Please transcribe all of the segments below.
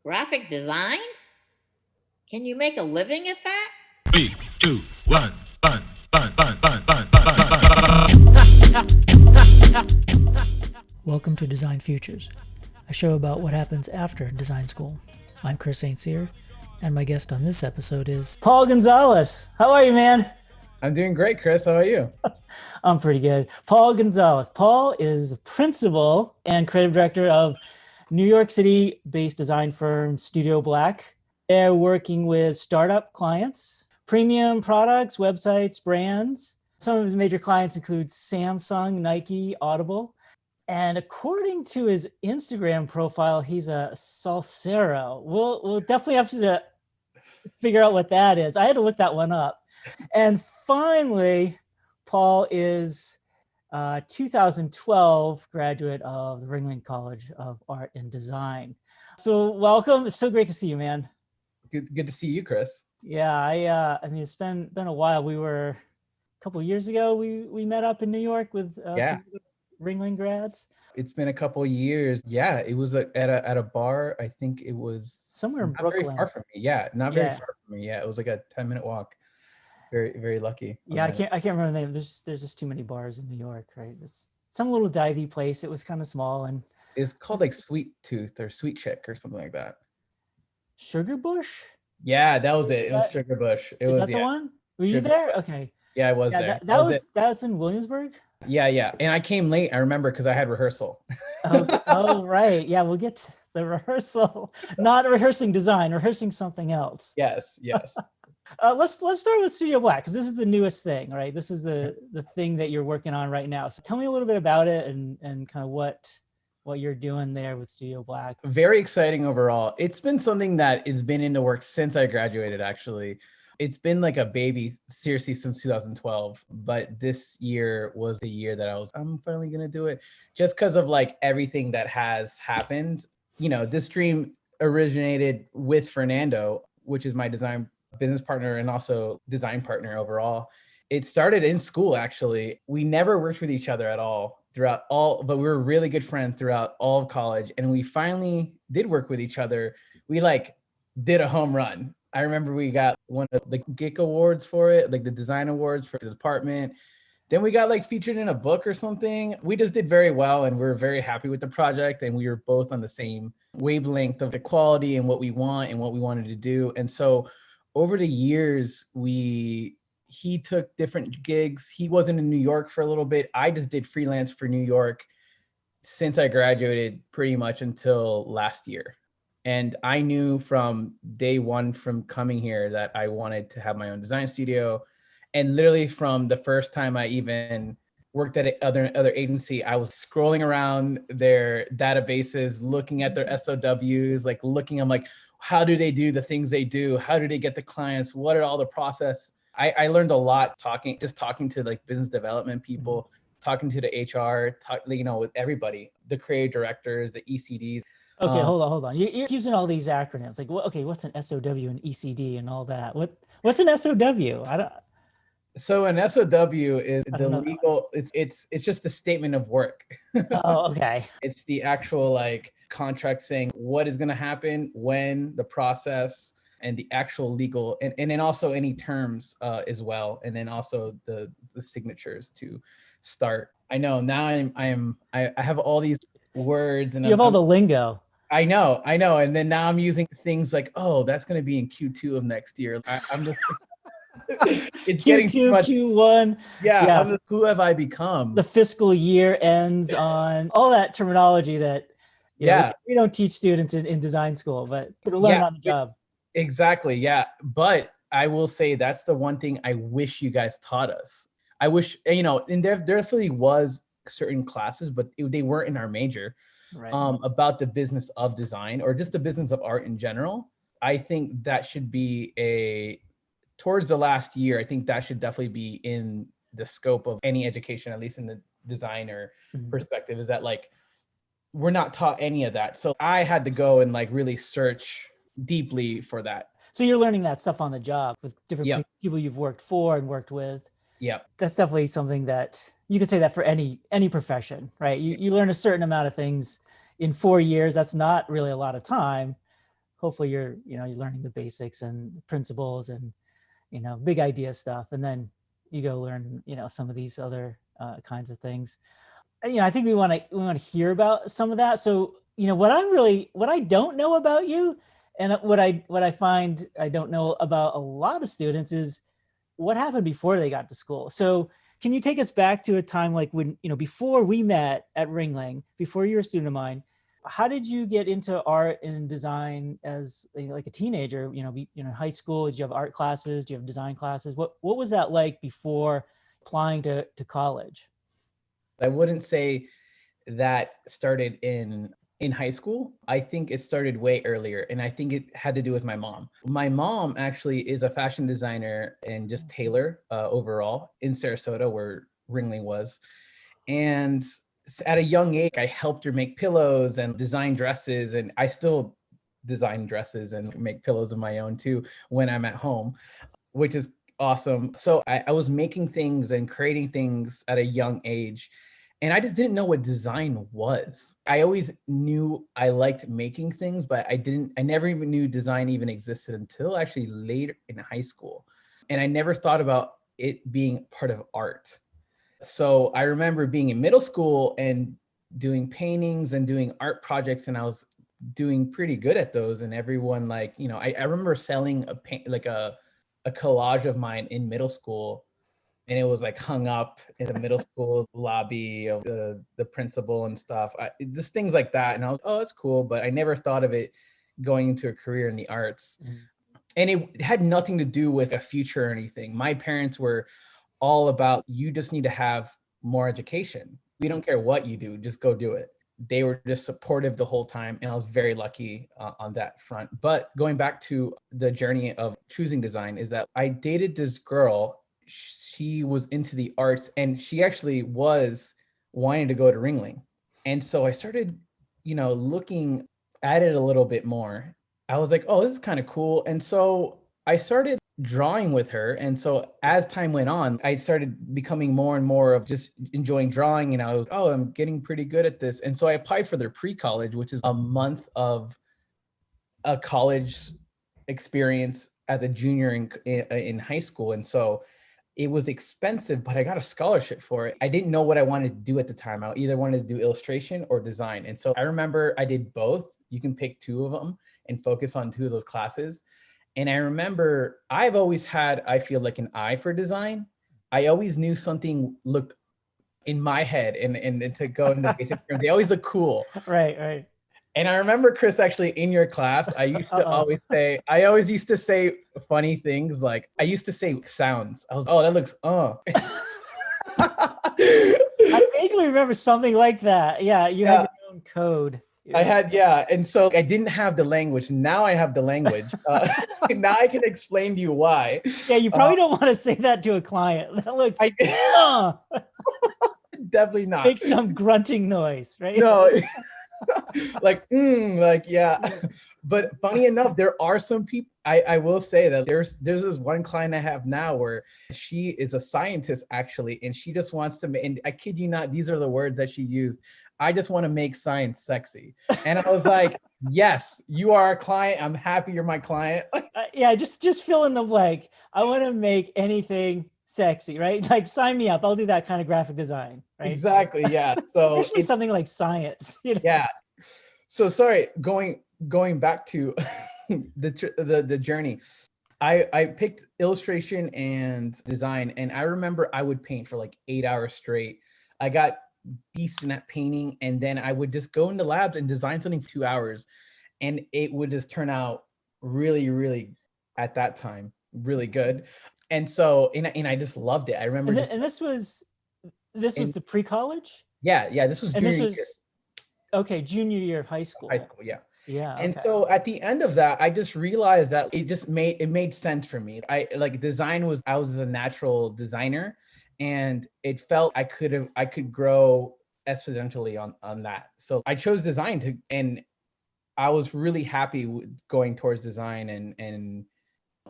Graphic design? Can you make a living at that? Three, two, one, fun, fun, fun, fun, fun, fun, fun, Welcome to Design Futures, a show about what happens after design school. I'm Chris St. Cyr, and my guest on this episode is Paul Gonzalez. How are you, man? I'm doing great, Chris. How are you? I'm pretty good. Paul Gonzalez. Paul is the principal and creative director of New York City-based design firm StudioBlack. They're working with startup clients, premium products, websites, brands. Some of his major clients include Samsung, Nike, Audible. And according to his Instagram profile, he's a salsero. We'll definitely have to figure out what that is. I had to look that one up. And finally, Paul is a 2012 graduate of the Ringling College of Art and Design. So welcome. It's so great to see you, man. Good to see you, Chris. Yeah, I mean, it's been a while. We were a couple of years ago. We met up in New York with some Ringling grads. It's been a couple of years. Yeah, it was at a bar. I think it was somewhere in Brooklyn. Very far from me. Yeah, not very far from me. Yeah, it was like a 10-minute walk. Very, very lucky. Yeah, I can't remember the name. There's just too many bars in New York, right? It's some little divey place. It was kind of small and it's called like Sweet Tooth or Sweet Chick or something like that. Sugar Bush? Yeah, that was it. It was Sugar Bush. Is that the one? Were you there? Okay. Yeah, I was there. That's in Williamsburg? Yeah. And I came late, I remember, because I had rehearsal. Oh, right. Yeah, we'll get to the rehearsal. Not rehearsing design, rehearsing something else. Yes. Let's start with StudioBlack, because this is the newest thing, right? This is the thing that you're working on right now. So tell me a little bit about it and kind of what you're doing there with StudioBlack. Very exciting overall. It's been something that has been in the works since I graduated, actually. It's been like a baby, seriously, since 2012. But this year was the year that I'm finally going to do it, just because of like everything that has happened. You know, this dream originated with Fernando, which is my design business partner and also design partner overall. It started in school, actually. We never worked with each other at all but we were really good friends throughout all of college. And we finally did work with each other. We like did a home run. I remember we got one of the GIC awards for it, like the design awards for the department. Then we got like featured in a book or something. We just did very well and we were very happy with the project. And we were both on the same wavelength of the quality and what we want and what we wanted to do. And so over the years, he took different gigs. He wasn't in New York for a little bit. I just did freelance for New York since I graduated pretty much until last year. And I knew from day one from coming here that I wanted to have my own design studio. And literally from the first time I even worked at another agency, I was scrolling around their databases, looking at their SOWs, I'm like, how do they do the things they do? How do they get the clients? What are all the process? I learned a lot talking to like business development people, talking to the HR, with everybody, the creative directors, the ECDs. Okay, hold on. You're using all these acronyms. Like, what's an SOW and ECD and all that? What's an SOW? So an SOW is the legal. It's just a statement of work. Oh, okay. It's the actual like contract saying what is going to happen, when, the process, and the actual legal, and then also any terms as well, and then also the signatures to start. I know now I have all these words and you have all the lingo. I know, and then now I'm using things like, oh, that's going to be in Q2 of next year. I'm just. It's Q2, getting too much. Q1. Yeah. Who have I become? The fiscal year ends on all that terminology that we don't teach students in design school, but to learn on the job. Exactly. Yeah. But I will say that's the one thing I wish you guys taught us. I wish, and there definitely was certain classes, but they weren't in our major, right. About the business of design or just the business of art in general. I think that should be towards the last year, I think that should definitely be in the scope of any education, at least in the designer perspective, is that like, we're not taught any of that. So I had to go and like really search deeply for that. So you're learning that stuff on the job with different people you've worked for and worked with. Yeah. That's definitely something that you could say that for any profession, right? You learn a certain amount of things in 4 years. That's not really a lot of time. hopefully you're learning the basics and principles and big idea stuff, and then you go learn some of these other kinds of things. I think we want to hear about some of that. So what I don't know about you, and what I find I don't know about a lot of students, is what happened before they got to school. So can you take us back to a time like when, before we met at Ringling, before you were a student of mine? How did you get into art and design as like a teenager? High school, did you have art classes? Do you have design classes? What was that like before applying to college? I wouldn't say that started in high school. I think it started way earlier, and I think it had to do with my mom. My mom actually is a fashion designer and just tailor overall in Sarasota, where Ringling was. And at a young age, I helped her make pillows and design dresses, and I still design dresses and make pillows of my own too when I'm at home, which is awesome. So I was making things and creating things at a young age. And I just didn't know what design was. I always knew I liked making things, but I never even knew design even existed until actually later in high school. And I never thought about it being part of art. So I remember being in middle school and doing paintings and doing art projects, and I was doing pretty good at those. And everyone I remember selling a collage of mine in middle school, and it was like hung up in the middle school lobby of the principal and stuff. Just things like that. And I was, oh, that's cool. But I never thought of it going into a career in the arts. Mm-hmm. And it had nothing to do with a future or anything. My parents were all about, you just need to have more education. We don't care what you do, just go do it. They were just supportive the whole time. And I was very lucky on that front. But going back to the journey of choosing design, is that I dated this girl. She was into the arts, and she actually was wanting to go to Ringling. And so I started, looking at it a little bit more. I was like, oh, this is kind of cool. And so I started drawing with her. And so as time went on, I started becoming more and more of just enjoying drawing. And I was, oh, I'm getting pretty good at this. And so I applied for their pre-college, which is a month of a college experience as a junior in high school. And so it was expensive, but I got a scholarship for it. I didn't know what I wanted to do at the time. I either wanted to do illustration or design. And so I remember I did both. You can pick two of them and focus on two of those classes. And I remember I've always had, I feel like, an eye for design. I always knew something looked in my head, and to go into basic terms, they always look cool. Right. And I remember, Chris, actually in your class, I always used to say funny things. Like I used to say sounds. I was, oh, that looks, I vaguely remember something like that. Yeah, you had your own code. I had, yeah. And so I didn't have the language. Now I have the language. Now I can explain to you why. Yeah, you probably don't want to say that to a client. That looks, definitely not. Make some grunting noise, right? No. Yeah. But funny enough, there are some people, I will say that there's this one client I have now where she is a scientist actually, and she just wants to, and I kid you not, these are the words that she used. I just want to make science sexy. And I was like, yes, you are a client. I'm happy you're my client. Yeah, just fill in the blank. I want to make anything sexy, right? Like sign me up. I'll do that kind of graphic design, right? Exactly, yeah. So especially something like science. Yeah. So sorry, going back to the journey. I picked illustration and design, and I remember I would paint for like 8 hours straight. I got decent at painting, and then I would just go into labs and design something for 2 hours, and it would just turn out really, really, at that time, really good. And so, and I just loved it. I remember. And this was the pre-college? Yeah. This was junior year. Okay, junior year of high school. Yeah. Yeah. And so at the end of that, I just realized that it made sense for me. I was a natural designer, and it felt I could grow exponentially on that. So I chose design and I was really happy with going towards design and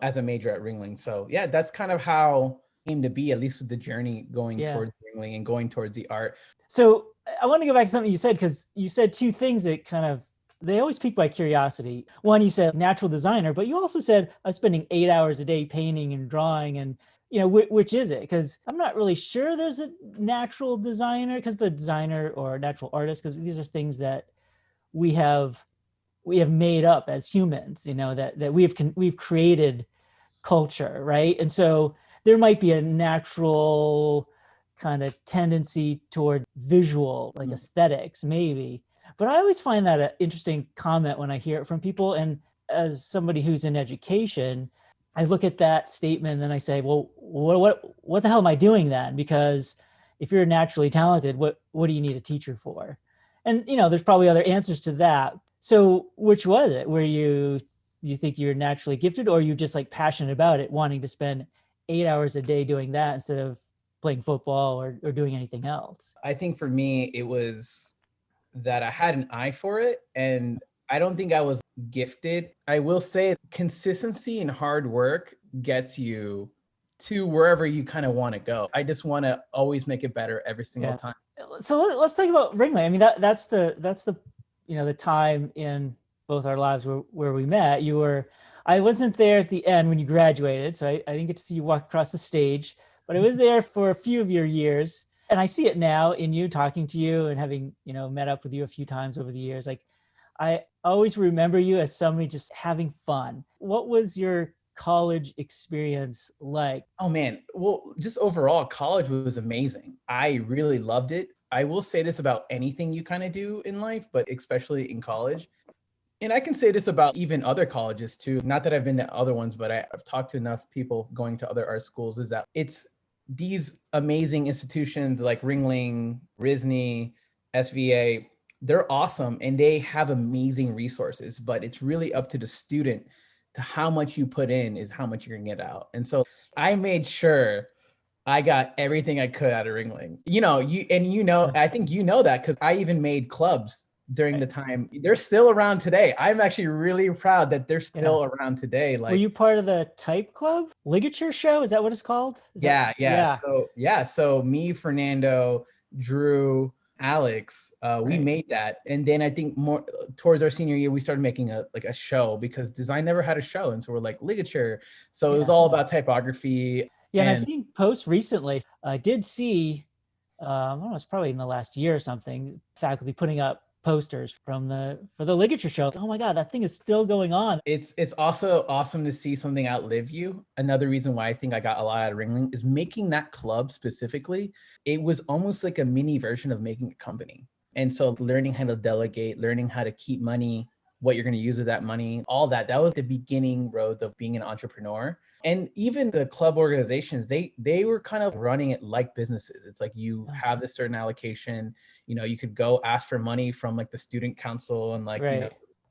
as a major at Ringling. So yeah, that's kind of how it came to be, at least with the journey going towards Ringling and going towards the art. So I want to go back to something you said, because you said two things that kind of they always pique my curiosity. One, you said natural designer, but you also said I'm spending 8 hours a day painting and drawing, and which is it? Because I'm not really sure there's a natural designer, because the designer or natural artist, because these are things that we have made up as humans, that we've created culture, right? And so there might be a natural kind of tendency toward visual, like aesthetics, maybe. But I always find that an interesting comment when I hear it from people. And as somebody who's in education, I look at that statement and then I say, well, what the hell am I doing then? Because if you're naturally talented, what do you need a teacher for? And there's probably other answers to that. So which was it? Were you think you're naturally gifted, or are you just like passionate about it, wanting to spend 8 hours a day doing that instead of playing football or doing anything else? I think for me, it was that I had an eye for it, and I don't think I was gifted. I will say consistency and hard work gets you to wherever you kind of want to go. I just want to always make it better every single time. So let's think about Ringling. I mean, that's the the time in both our lives where we met. I wasn't there at the end when you graduated, so I didn't get to see you walk across the stage, but I was there for a few of your years. And I see it now in you, talking to you and having, met up with you a few times over the years. Like, I always remember you as somebody just having fun. What was your college experience like? Oh man, well, just overall, college was amazing. I really loved it. I will say this about anything you kind of do in life, but especially in college. And I can say this about even other colleges too. Not that I've been to other ones, but I've talked to enough people going to other art schools, is that it's these amazing institutions like Ringling, RISNY, SVA. They're awesome and they have amazing resources, but it's really up to the student to how much you put in is how much you're gonna get out. And so I made sure I got everything I could out of Ringling. I think that because I even made clubs during the time. They're still around today. I'm actually really proud that they're still around today. Like, were you part of the Type Club Ligature Show? Is that what it's called? So me, Fernando, Drew, Alex, we made that. And then I think more towards our senior year, we started making a show, because design never had a show. And so we're like ligature. So it was all about typography. Yeah, and I've seen posts recently. I did see, I don't know, it's probably in the last year or something, faculty putting up posters for the ligature show. Oh my God, that thing is still going on. It's also awesome to see something outlive you. Another reason why I think I got a lot out of Ringling is making that club specifically. It was almost like a mini version of making a company. And so learning how to delegate, learning how to keep money, what you're going to use with that money, all that was the beginning road of being an entrepreneur. And even the club organizations, they were kind of running it like businesses. It's like you have a certain allocation, you could go ask for money from like the student council and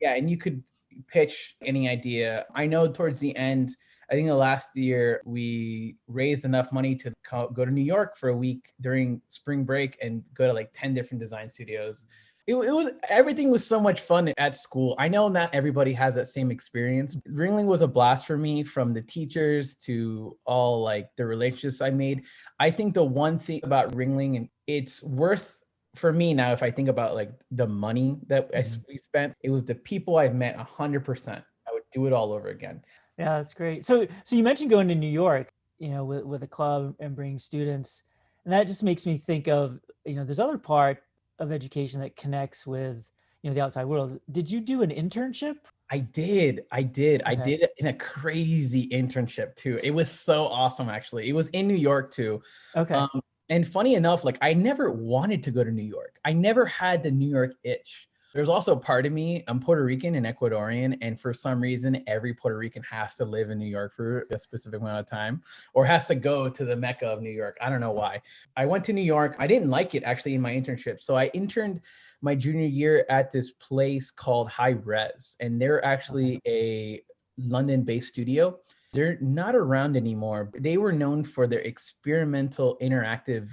and you could pitch any idea. I know towards the end, I think the last year we raised enough money to go to New York for a week during spring break and go to like 10 different design studios. It was everything was so much fun at school. I know not everybody has that same experience. Ringling was a blast for me, from the teachers to all like the relationships I made. I think the one thing about Ringling, and it's worth for me now, if I think about like the money that we spent, it was the people I've met 100%. I would do it all over again. Yeah, that's great. So you mentioned going to New York, with a club and bringing students, and that just makes me think of, there's other part of education that connects with the outside world. Did you do an internship? I did. Okay. I did it in a crazy internship too. It was so awesome, actually. It was in New York too. Okay. And funny enough, like I never wanted to go to New York. I never had the New York itch. There's also a part of me, I'm Puerto Rican and Ecuadorian, and for some reason, every Puerto Rican has to live in New York for a specific amount of time, or has to go to the Mecca of New York. I don't know why. I went to New York. I didn't like it actually in my internship. So I interned my junior year at this place called High Res, and they're actually a London-based studio. They're not around anymore. They were known for their experimental interactive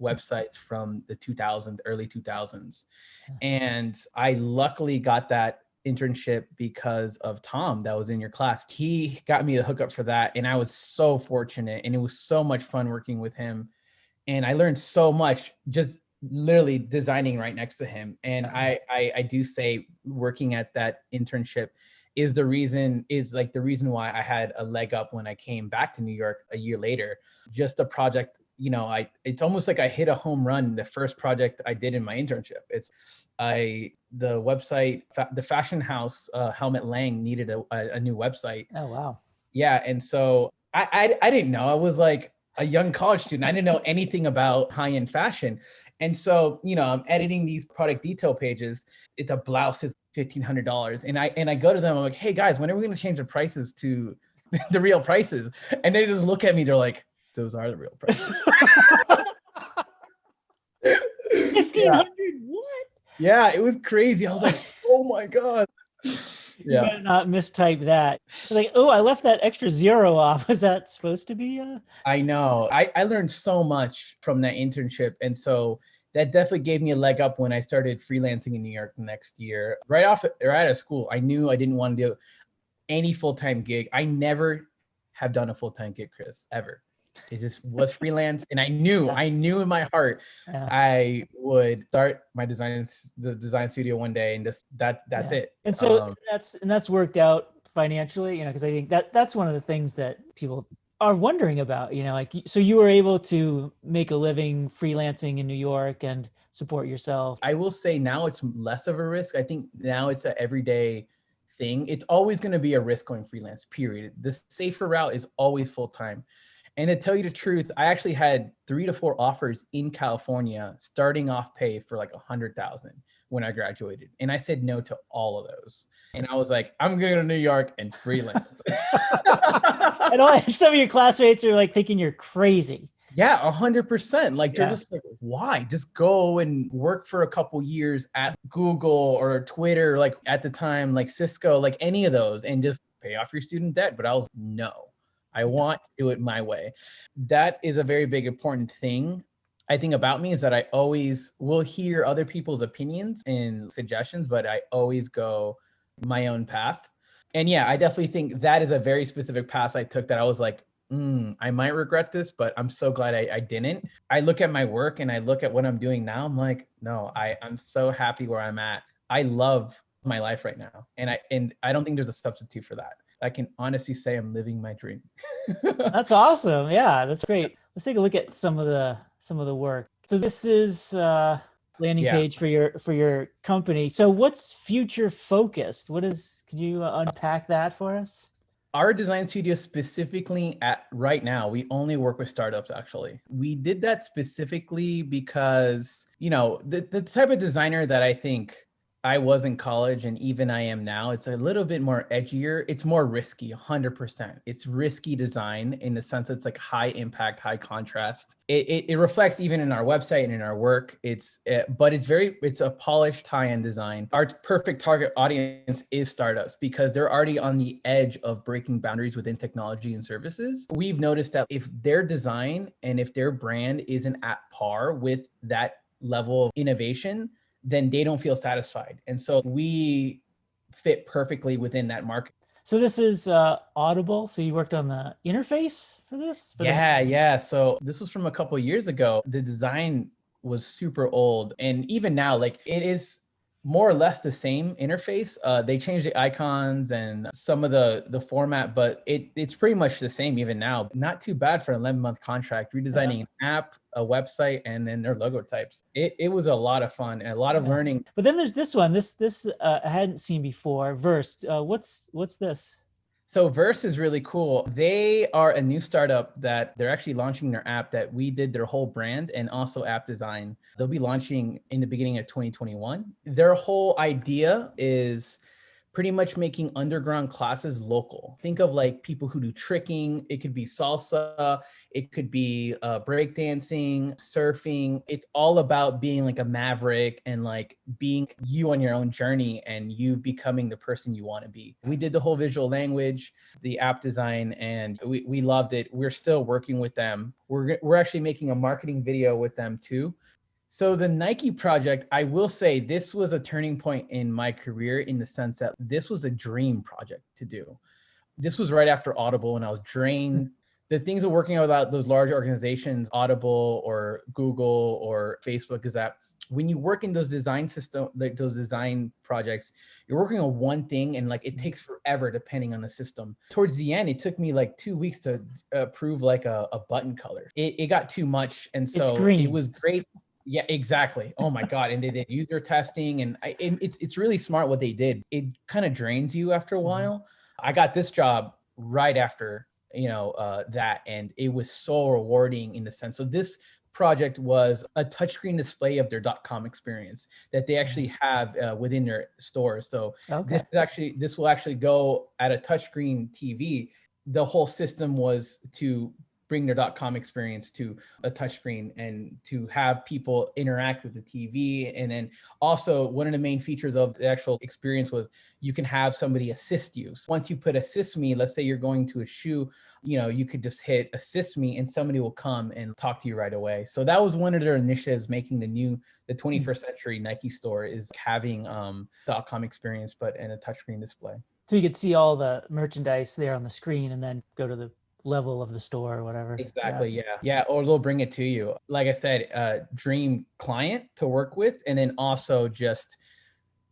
websites from the 2000s, early 2000s. And I luckily got that internship because of Tom that was in your class. He got me the hookup for that. And I was so fortunate, and it was so much fun working with him. And I learned so much just literally designing right next to him. And I do say working at that internship is the reason why I had a leg up when I came back to New York a year later. Just a project, it's almost like I hit a home run the first project I did in my internship. The website, the fashion house, Helmut Lang needed a new website. Oh, wow. Yeah. And so I didn't know. I was like a young college student. I didn't know anything about high-end fashion. And so, I'm editing these product detail pages. The blouse is $1,500. And I go to them, I'm like, hey guys, when are we going to change the prices to the real prices? And they just look at me, they're like, those are the real prices. 1,500, what? Yeah, it was crazy. I was like, oh my God. You better not mistype that. Like, oh, I left that extra zero off. Was that supposed to be? I know. I learned so much from that internship. And so that definitely gave me a leg up when I started freelancing in New York the next year. Right out of school, I knew I didn't want to do any full-time gig. I never have done a full-time gig, Chris, ever. It just was freelance. And I knew in my heart, I would start the design studio one day, and just that's it. And so that's worked out financially, because I think that's one of the things that people are wondering about, so you were able to make a living freelancing in New York and support yourself. I will say now it's less of a risk. I think now it's an everyday thing. It's always going to be a risk going freelance, period. The safer route is always full-time. And to tell you the truth, I actually had 3 to 4 offers in California starting off pay for like $100,000 when I graduated. And I said no to all of those. And I was like, I'm going to New York and freelance. And some of your classmates are like thinking you're crazy. Yeah, 100%. Like they're just like, why? Just go and work for a couple years at Google or Twitter, like at the time, like Cisco, like any of those, and just pay off your student debt. But I was no. I want to do it my way. That is a very big, important thing. I think about me is that I always will hear other people's opinions and suggestions, but I always go my own path. And yeah, I definitely think that is a very specific path I took that I was like, I might regret this, but I'm so glad I didn't. I look at my work and I look at what I'm doing now. I'm like, no, I'm so happy where I'm at. I love my life right now. And I don't think there's a substitute for that. I can honestly say I'm living my dream. That's awesome. Yeah, that's great. Let's take a look at some of the work. So this is landing page for your company. So what's future focused? Can you unpack that for us? Our design studio specifically right now, we only work with startups, actually. We did that specifically because, the type of designer that I think I was in college and even I am now, it's a little bit more edgier. It's more risky, 100%. It's risky design in the sense it's like high impact, high contrast. It reflects even in our website and in our work. But it's a polished high-end design. Our perfect target audience is startups because they're already on the edge of breaking boundaries within technology and services. We've noticed that if their design and if their brand isn't at par with that level of innovation, then they don't feel satisfied. And so we fit perfectly within that market. So this is Audible. So you worked on the interface for this? Yeah. So this was from a couple of years ago. The design was super old. And even now, like it is more or less the same interface. They changed the icons and some of the format, but it's pretty much the same even now. Not too bad for an 11-month contract, redesigning an app, a website, and then their logo types. It was a lot of fun and a lot of learning. But then there's this one. This I hadn't seen before. Versed. What's this? So Verse is really cool. They are a new startup that they're actually launching their app that we did their whole brand and also app design. They'll be launching in the beginning of 2021. Their whole idea is pretty much making underground classes local. Think of like people who do tricking. It could be salsa. It could be breakdancing, surfing. It's all about being like a maverick and like being you on your own journey and you becoming the person you want to be. We did the whole visual language, the app design, and we loved it. We're still working with them. We're actually making a marketing video with them too. So the Nike project, I will say this was a turning point in my career in the sense that this was a dream project to do. This was right after Audible and I was drained The things of working without those large organizations, Audible or Google or Facebook, is that when you work in those design system, like those design projects, you're working on one thing and like it takes forever depending on the system. Towards the end, it took me like 2 weeks to approve like a button color. It got too much. And It's so green. it was great. Yeah, exactly. Oh my God. And they did user testing and it's really smart what they did. It kind of drains you after a while. I got this job right after, that, and it was so rewarding in the sense. So this project was a touchscreen display of their .com experience that they actually have within their stores. So Okay. this will actually go at a touchscreen TV. The whole system was to bring their .com experience to a touchscreen and to have people interact with the TV. And then also one of the main features of the actual experience was you can have somebody assist you. So once you put assist me, let's say you're going to a shoe, you could just hit assist me and somebody will come and talk to you right away. So that was one of their initiatives, making the 21st century Nike store is having .com experience, but in a touchscreen display. So you could see all the merchandise there on the screen and then go to the level of the store or whatever. Exactly. Yeah. Or they'll bring it to you. Like I said, dream client to work with, and then also just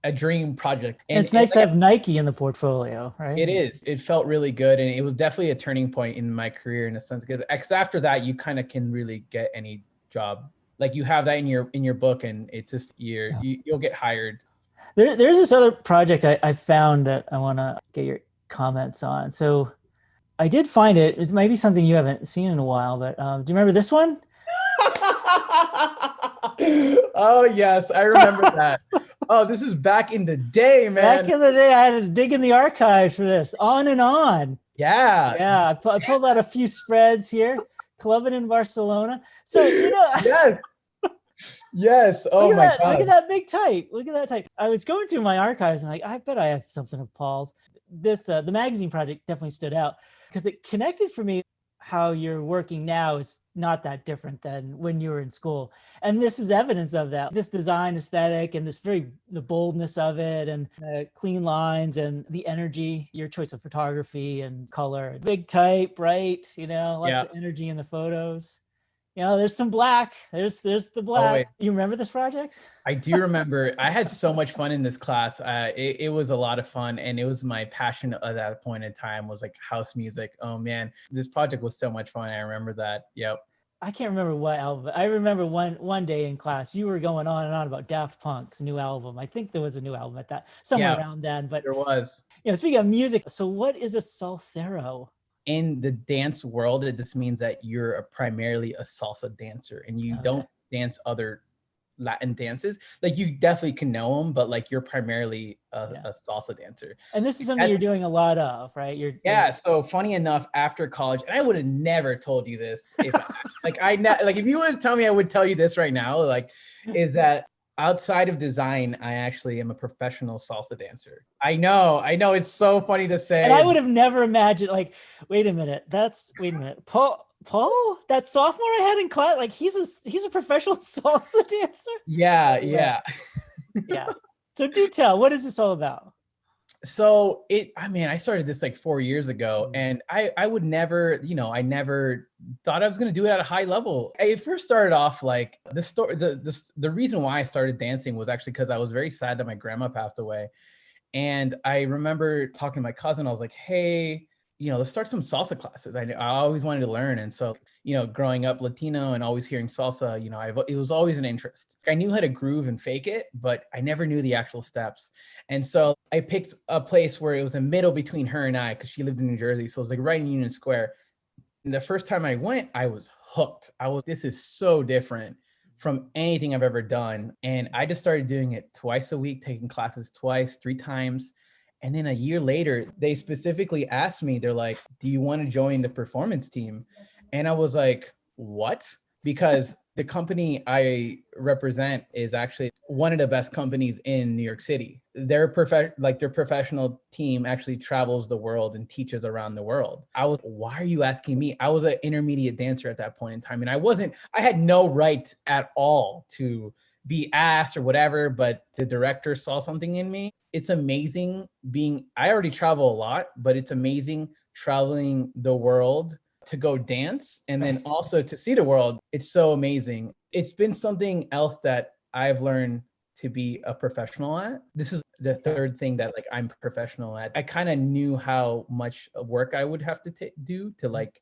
a dream project. And it's nice to have Nike in the portfolio, right? It is. It felt really good. And it was definitely a turning point in my career in a sense, because after that, you kind of can really get any job. Like you have that in your book and it's just you'll get hired. There's this other project I found that I want to get your comments on. So I did find it. It might be something you haven't seen in a while, but do you remember this one? Oh, yes. I remember that. Oh, this is back in the day, man. Back in the day, I had to dig in the archives for this. On and On. Yeah. Yeah. I pulled out a few spreads here. Clubbing in Barcelona. So, Yes. Yes. Oh my God. Look at that big type. Look at that type. I was going through my archives and I bet I have something of Paul's. The magazine project definitely stood out because it connected for me. How you're working now is not that different than when you were in school. And this is evidence of that. This design aesthetic and the boldness of it and the clean lines and the energy, your choice of photography and color. Big type, right? Lots of energy in the photos. There's some black. There's the black. You remember this project? I do remember. I had so much fun in this class. It was a lot of fun, and it was my passion at that point in time was like house music. Oh man, this project was so much fun. I remember that. Yep. I can't remember what album. I remember one day in class, you were going on and on about Daft Punk's new album. I think there was a new album at that somewhere around then. But there was. Speaking of music, so what is a salsero? In the dance world, this means that you're primarily a salsa dancer and you don't dance other Latin dances. Like you definitely can know them, but like you're primarily a salsa dancer. And this is something you're doing a lot of, right? So funny enough, after college, and I would have never told you this if if you would tell me, I would tell you this right now, is that outside of design, I actually am a professional salsa dancer. I know. It's so funny to say. And I would have never imagined, wait a minute. Paul, that sophomore I had in class, he's a professional salsa dancer. Yeah. So do tell, what is this all about? So I started this 4 years ago, and I would never, I never thought I was going to do it at a high level. I first started off the reason why I started dancing was actually because I was very sad that my grandma passed away. And I remember talking to my cousin, I was like, hey, let's start some salsa classes. I always wanted to learn. And so, growing up Latino and always hearing salsa, it was always an interest. I knew how to groove and fake it, but I never knew the actual steps. And so I picked a place where it was a middle between her and I, because she lived in New Jersey. So it was right in Union Square. And the first time I went, I was hooked. This is so different from anything I've ever done. And I just started doing it twice a week, taking classes twice, 3 times. And then a year later, they specifically asked me, they're like, do you want to join the performance team? And I was like, what? Because the company I represent is actually one of the best companies in New York City. Their professional team actually travels the world and teaches around the world. Why are you asking me? I was an intermediate dancer at that point in time. And I had no right at all to be asked or whatever, but the director saw something in me. It's amazing I already travel a lot, but it's amazing traveling the world to go dance and then also to see the world. It's so amazing. It's been something else that I've learned to be a professional at. This is the third thing that like I'm professional at. I kind of knew how much work I would have to do to like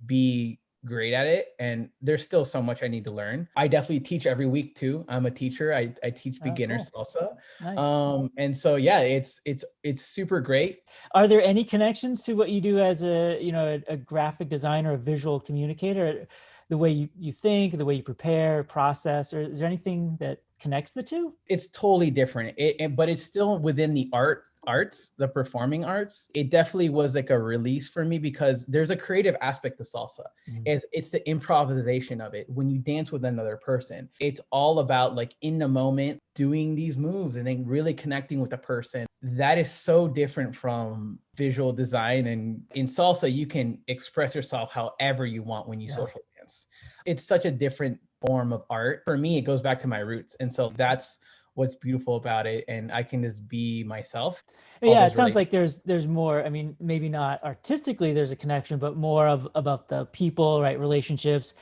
be great at it, and there's still so much I need to learn. I definitely teach every week too. I'm a teacher. I teach beginner salsa. Nice. And so yeah, it's super great. Are there any connections to what you do as a graphic designer, a visual communicator, the way you think, the way you prepare, process, or is there anything that connects the two? It's totally different, but it's still within the arts, the performing arts. It definitely was like a release for me because there's a creative aspect to salsa. It's the improvisation of it. When you dance with another person, it's all about like in the moment doing these moves and then really connecting with the person. That is so different from visual design. And in salsa, you can express yourself however you want when you social dance. It's such a different form of art. For me, it goes back to my roots. And so that's what's beautiful about it, and I can just be myself. Yeah, it sounds like there's more. I mean, maybe not artistically there's a connection, but more about the people, right? Relationships,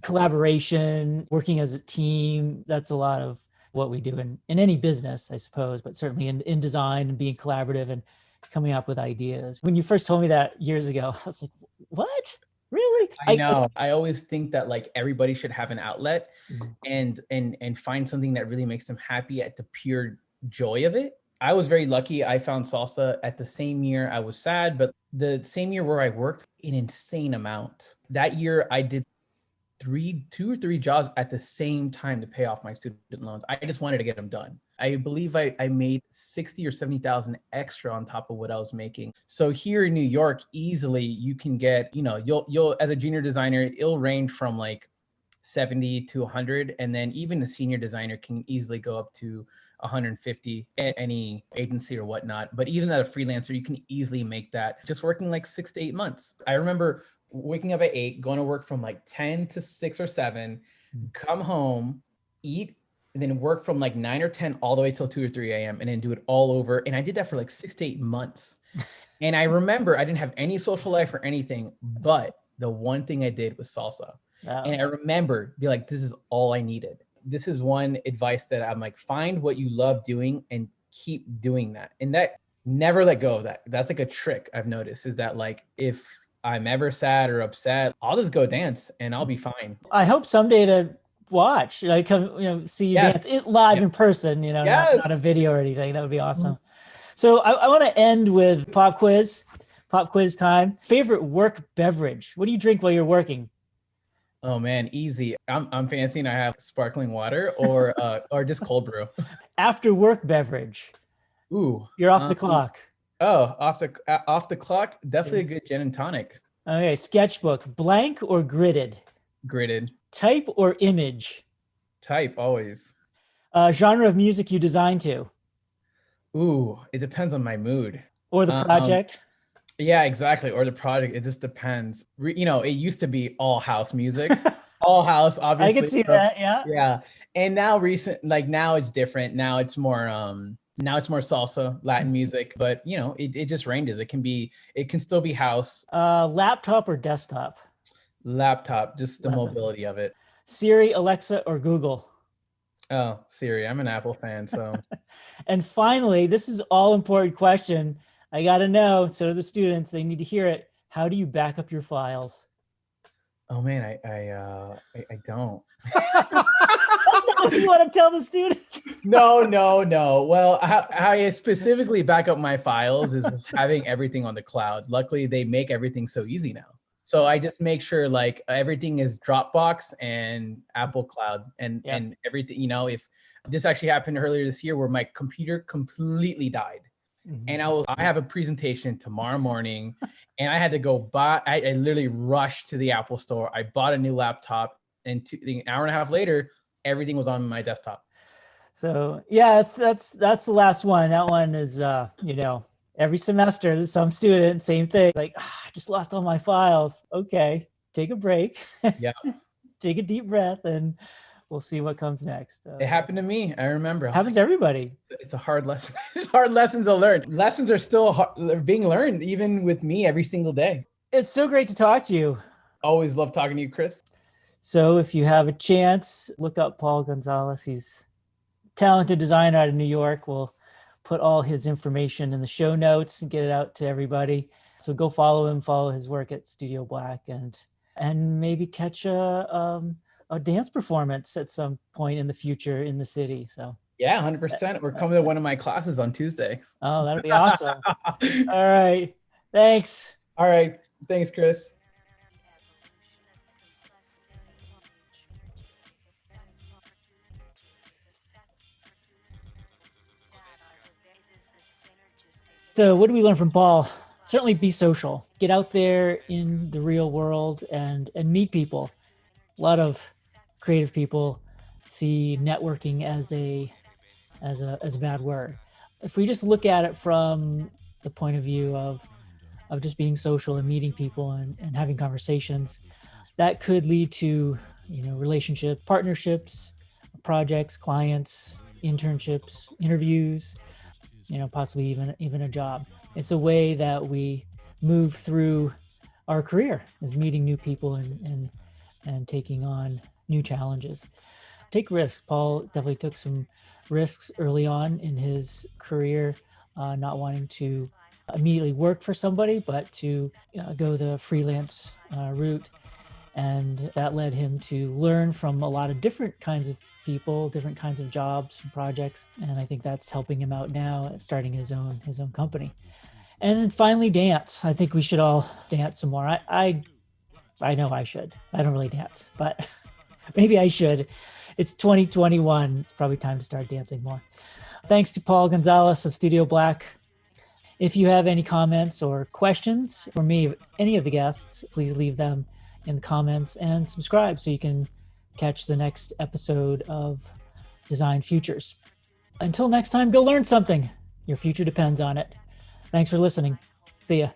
collaboration, working as a team. That's a lot of what we do in any business, I suppose, but certainly in design and being collaborative and coming up with ideas. When you first told me that years ago, I was like, what? Really? I know. I always think that like everybody should have an outlet and find something that really makes them happy at the pure joy of it. I was very lucky. I found salsa at the same year I was sad, but the same year where I worked an insane amount. That year I did two or three jobs at the same time to pay off my student loans. I just wanted to get them done. I believe I made 60 or 70,000 extra on top of what I was making. So here in New York, easily you can get, you'll as a junior designer, it'll range from like 70 to 100. And then even the senior designer can easily go up to 150 at any agency or whatnot. But even as a freelancer, you can easily make that just working like 6 to 8 months. I remember waking up at 8, going to work from like 10 to 6 or 7, come home, eat, and then work from like 9 or 10 all the way till 2 or 3 a.m. and then do it all over. And I did that for like 6 to 8 months. And I remember I didn't have any social life or anything, but the one thing I did was salsa. Wow. And I remember be like, this is all I needed. This is one advice that I'm like, find what you love doing and keep doing that. And that never let go of that. That's like a trick I've noticed is that like, if I'm ever sad or upset, I'll just go dance and I'll be fine. I hope someday to watch, like, see you dance it live in person, not a video or anything. That would be awesome. So I want to end with pop quiz time. Favorite work beverage? What do you drink while you're working? Oh man, easy. I'm fancy and I have sparkling water or just cold brew. After work beverage. Ooh, you're off the clock. Oh, off the clock. Definitely a good gin and tonic. Okay, sketchbook, blank or gridded? Gridded. Type or image? Type, always. Genre of music you design to? Ooh, it depends on my mood. Or the project? Yeah, exactly. Or the project. It just depends. It used to be all house music. All house, obviously. I can see that, yeah. Yeah. And now now it's different. Now it's more salsa, Latin music, but it just ranges. It can still be house. Laptop or desktop? Laptop, just the mobility of it. Siri, Alexa, or Google? Oh, Siri. I'm an Apple fan, so. And finally, this is all important question. I got to know, so do the students, they need to hear it. How do you back up your files? Oh man, I don't. That's not what you want to tell the students. No. Well, how I specifically back up my files is just having everything on the cloud. Luckily, they make everything so easy now. So I just make sure like everything is Dropbox and Apple Cloud and everything. If this actually happened earlier this year where my computer completely died. And I have a presentation tomorrow morning and I had to go buy, I literally rushed to the Apple store. I bought a new laptop and an hour and a half later, everything was on my desktop. So yeah, that's the last one. That one is, every semester there's some student, same thing. Like, I just lost all my files. Okay, take a break. Yeah. Take a deep breath and we'll see what comes next. It happened to me. I remember. Happens to everybody. It's a hard lesson. It's hard lessons to learn. Lessons are still being learned, even with me every single day. It's so great to talk to you. Always love talking to you, Chris. So if you have a chance, look up Paul Gonzalez. He's a talented designer out of New York. We'll put all his information in the show notes and get it out to everybody. So go follow him, follow his work at StudioBlack, and maybe catch a dance performance at some point in the future in the city. So Yeah, 100%. We're coming to one of my classes on Tuesday. oh, that'll be awesome. All right. Thanks. All right. Thanks, Chris. So what do we learn from Paul? Certainly be social. Get out there in the real world and meet people. A lot of creative people see networking as a bad word. If we just look at it from the point of view of just being social and meeting people and having conversations, that could lead to, relationship, partnerships, projects, clients, internships, interviews, possibly even a job. It's a way that we move through our career, is meeting new people and taking on new challenges. Take risks. Paul definitely took some risks early on in his career, not wanting to immediately work for somebody, but to go the freelance route. And that led him to learn from a lot of different kinds of people, different kinds of jobs and projects. And I think that's helping him out now, starting his own company. And then finally, dance. I think we should all dance some more. I know I should. I don't really dance, but maybe I should. It's 2021. It's probably time to start dancing more. Thanks to Paul Gonzalez of StudioBlack. If you have any comments or questions for me, any of the guests, please leave them in the comments and subscribe so you can catch the next episode of Design Futures. Until next time, go learn something. Your future depends on it. Thanks for listening. See ya.